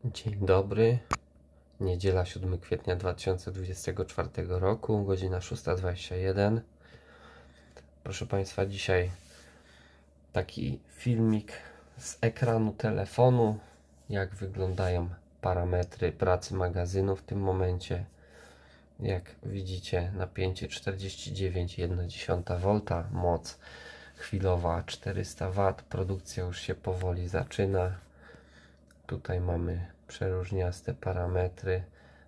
Dzień dobry, niedziela 7 kwietnia 2024 roku, godzina 6:21. Proszę Państwa, dzisiaj taki filmik z ekranu telefonu, jak wyglądają parametry pracy magazynu w tym momencie. Jak widzicie, napięcie 49,1 V, moc chwilowa 400 W, produkcja już się powoli zaczyna. Tutaj mamy przeróżniaste parametry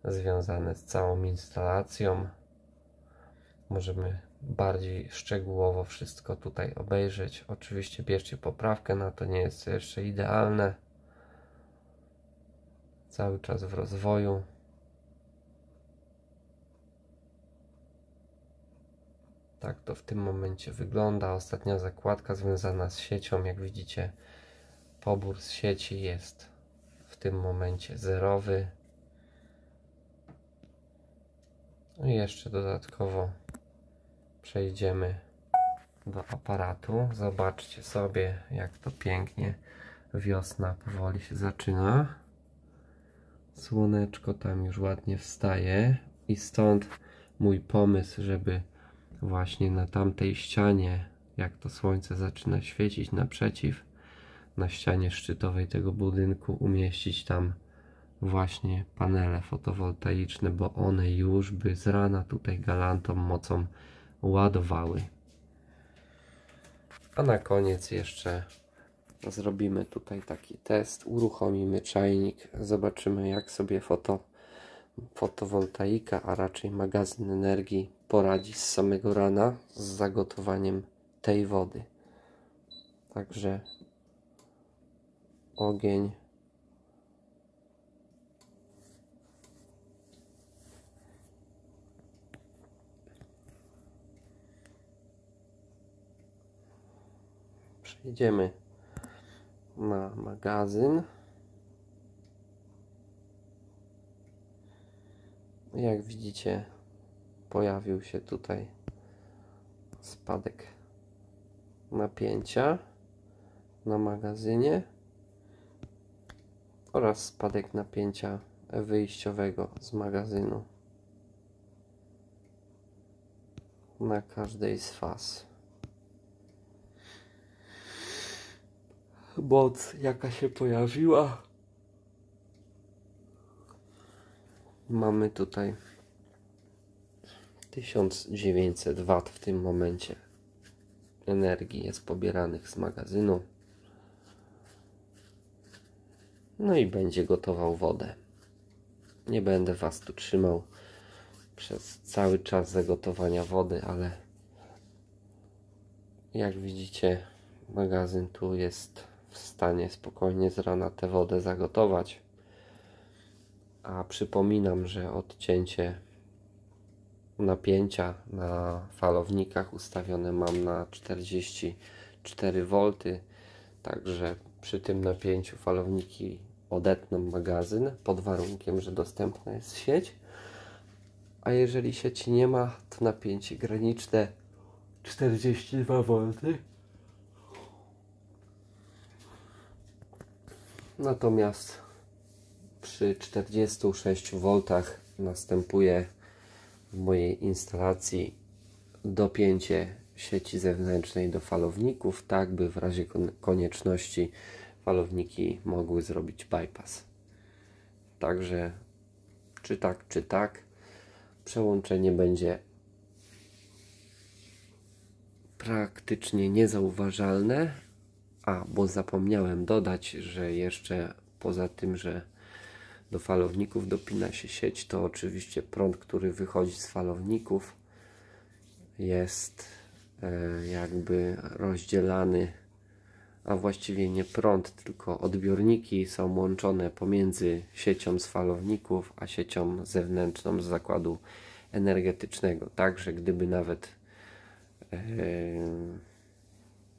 związane z całą instalacją. Możemy bardziej szczegółowo wszystko tutaj obejrzeć. Oczywiście bierzcie poprawkę na to, nie jest to jeszcze idealne. Cały czas w rozwoju. Tak to w tym momencie wygląda. Ostatnia zakładka związana z siecią, jak widzicie, pobór z sieci jest w tym momencie zerowy. No i jeszcze dodatkowo przejdziemy do aparatu. Zobaczcie sobie, jak to pięknie wiosna powoli się zaczyna. Słoneczko tam już ładnie wstaje i stąd mój pomysł, żeby właśnie na tamtej ścianie, jak to słońce zaczyna świecić naprzeciw, na ścianie szczytowej tego budynku umieścić tam właśnie panele fotowoltaiczne, bo one już by z rana tutaj galantą mocą ładowały. A na koniec jeszcze zrobimy tutaj taki test, uruchomimy czajnik, zobaczymy, jak sobie fotowoltaika, a raczej magazyn energii poradzi z samego rana z zagotowaniem tej wody. Także ogień. Przejdziemy na magazyn. Jak widzicie, pojawił się tutaj spadek napięcia na magazynie oraz spadek napięcia wyjściowego z magazynu na każdej z faz. Moc, jaka się pojawiła, mamy tutaj 1900 W w tym momencie energii jest pobieranych z magazynu. No i będzie gotował wodę. Nie będę Was tu trzymał przez cały czas zagotowania wody, ale jak widzicie, magazyn tu jest w stanie spokojnie z rana tę wodę zagotować. A przypominam, że odcięcie napięcia na falownikach ustawione mam na 44 V, także przy tym napięciu falowniki odetną magazyn pod warunkiem, że dostępna jest sieć, a jeżeli sieci nie ma, to napięcie graniczne 42 V. Natomiast przy 46 V następuje w mojej instalacji dopięcie sieci zewnętrznej do falowników, tak by w razie konieczności falowniki mogły zrobić bypass. Także czy tak, przełączenie będzie praktycznie niezauważalne. Bo zapomniałem dodać, że jeszcze poza tym, że do falowników dopina się sieć, to oczywiście prąd, który wychodzi z falowników, jest jakby rozdzielany, a właściwie nie prąd, tylko odbiorniki są łączone pomiędzy siecią z falowników a siecią zewnętrzną z zakładu energetycznego. Także gdyby nawet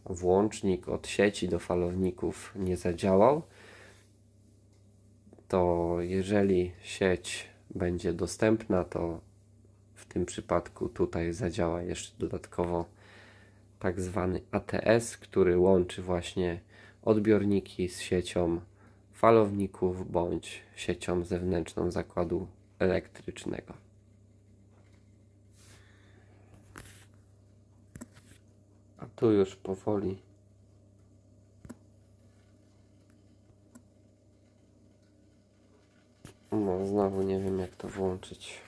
włącznik od sieci do falowników nie zadziałał, to jeżeli sieć będzie dostępna, to w tym przypadku tutaj zadziała jeszcze dodatkowo tak zwany ATS, który łączy właśnie odbiorniki z siecią falowników bądź siecią zewnętrzną zakładu elektrycznego. A tu już powoli no znowu nie wiem jak to włączyć.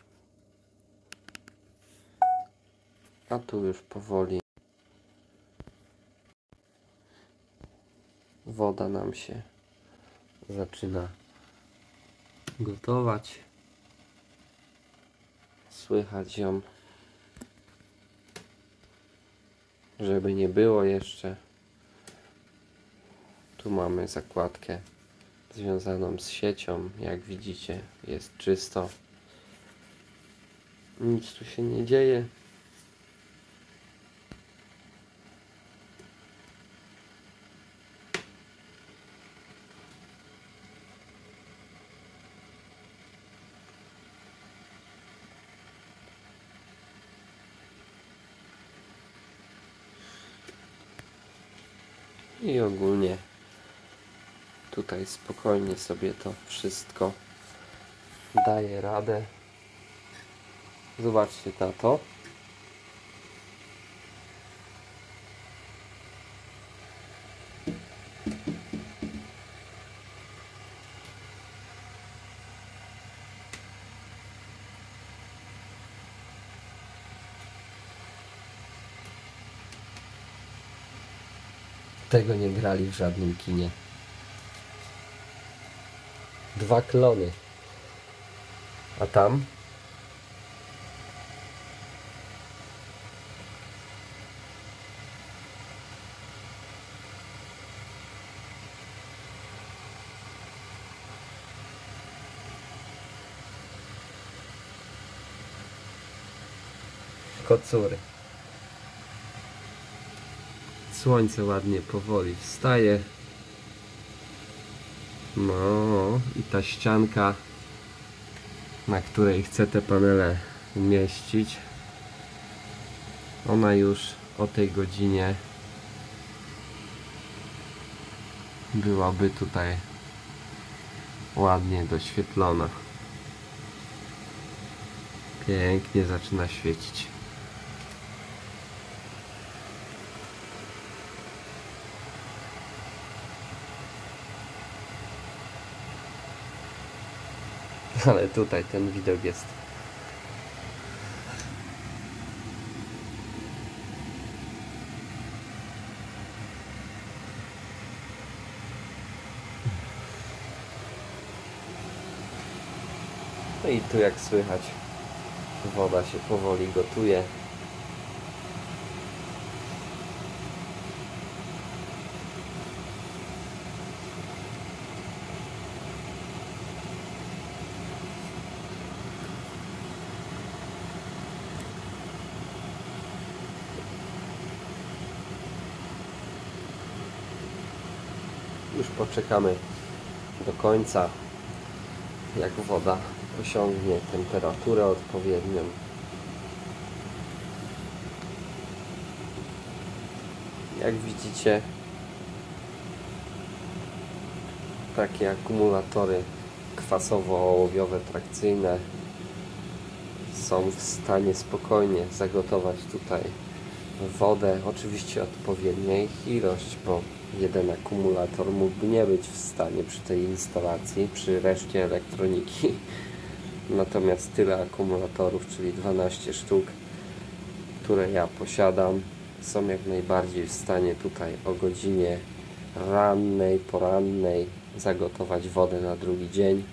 A tu już powoli woda nam się zaczyna gotować. Słychać ją, żeby nie było jeszcze. Tu mamy zakładkę związaną z siecią. Jak widzicie, jest czysto. Nic tu się nie dzieje. I ogólnie tutaj spokojnie sobie to wszystko daje radę. Zobaczcie na to. Tego nie grali w żadnym kinie. 2 klony. A tam? Kocury. Słońce ładnie powoli wstaje. No i ta ścianka, na której chcę te panele umieścić, ona już o tej godzinie byłaby tutaj ładnie doświetlona. Pięknie zaczyna świecić. Ale tutaj ten widok jest no i tu jak słychać woda się powoli gotuje. Już poczekamy do końca, jak woda osiągnie temperaturę odpowiednią. Jak widzicie, takie akumulatory kwasowo-ołowiowe trakcyjne są w stanie spokojnie zagotować tutaj wodę, oczywiście odpowiedniej ilość, bo jeden akumulator mógłby nie być w stanie przy tej instalacji, przy reszcie elektroniki. Natomiast tyle akumulatorów, czyli 12 sztuk, które ja posiadam, są jak najbardziej w stanie tutaj o godzinie rannej, porannej zagotować wodę na drugi dzień.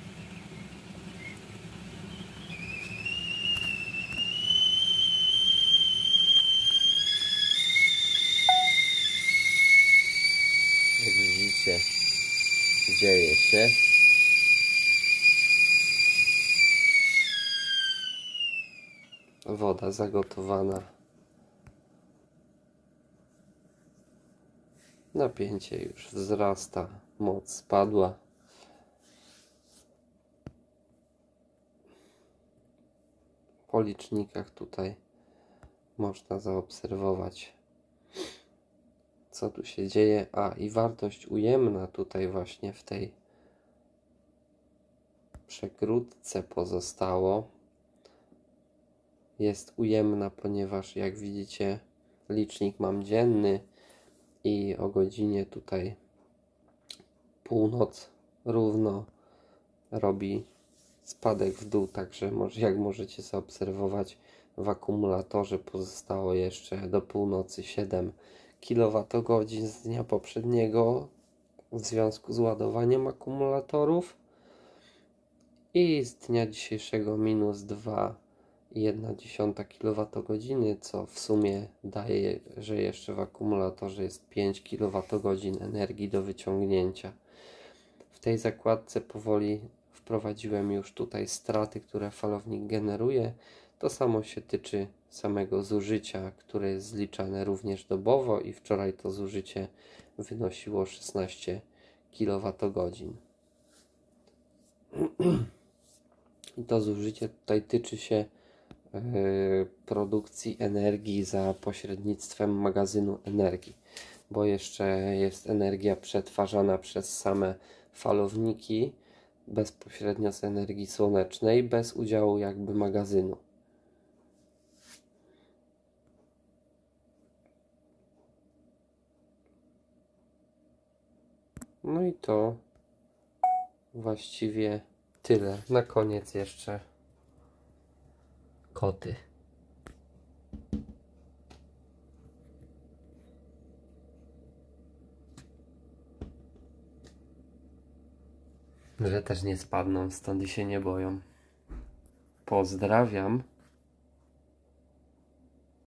Jak widzicie, dzieje się. Woda zagotowana. Napięcie już wzrasta, moc spadła. Po licznikach tutaj można zaobserwować, co tu się dzieje. A i wartość ujemna tutaj właśnie w tej przekrótce pozostało. Jest ujemna, ponieważ jak widzicie licznik mam dzienny i o godzinie tutaj północ równo robi spadek w dół, także jak możecie zaobserwować, w akumulatorze pozostało jeszcze do północy 7 kWh z dnia poprzedniego w związku z ładowaniem akumulatorów i z dnia dzisiejszego minus 2,1 kWh, co w sumie daje, że jeszcze w akumulatorze jest 5 kWh energii do wyciągnięcia. W tej zakładce powoli wprowadziłem już tutaj straty, które falownik generuje. To samo się tyczy samego zużycia, które jest zliczane również dobowo i wczoraj to zużycie wynosiło 16 kWh. I to zużycie tutaj tyczy się produkcji energii za pośrednictwem magazynu energii, bo jeszcze jest energia przetwarzana przez same falowniki bezpośrednio z energii słonecznej, bez udziału jakby magazynu. No i to właściwie tyle. Na koniec jeszcze koty. Że też nie spadną stąd i się nie boją. Pozdrawiam.